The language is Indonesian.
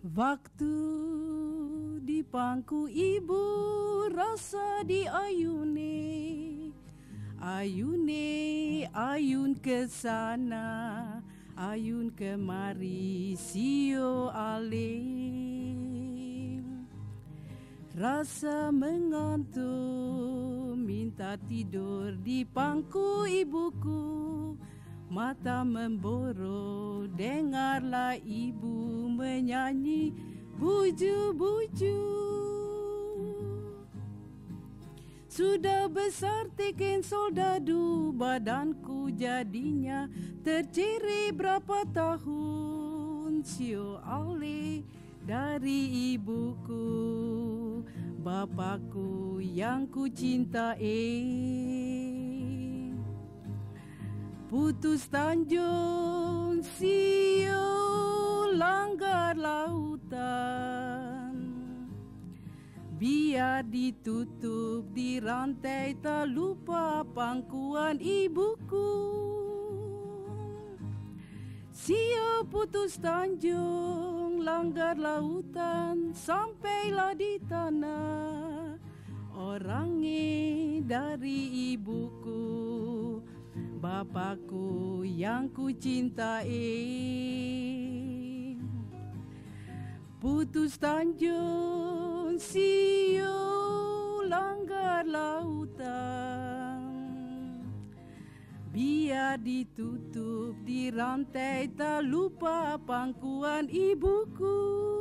Waktu di pangku ibu rasa di ayune, ayun ke sana, ayun kemari sio alim. Rasa mengantuk, minta tidur di pangku ibuku. Mata memboro, dengarlah ibu menyanyi buju-buju. Sudah besar teken soldadu, badanku jadinya terciri berapa tahun. Sio ale dari ibuku, bapakku yang ku cintai. Putus Tanjung, sio langgar lautan. Biar ditutup di rantai, tak lupa pangkuan ibuku. Sio putus Tanjung, langgar lautan, sampailah di tanah. Orangnya dari ibuku, bapakku yang ku cintai. Putus Tanjung, sio langgar lautan. Biar ditutup di rantai, tak lupa pangkuan ibuku.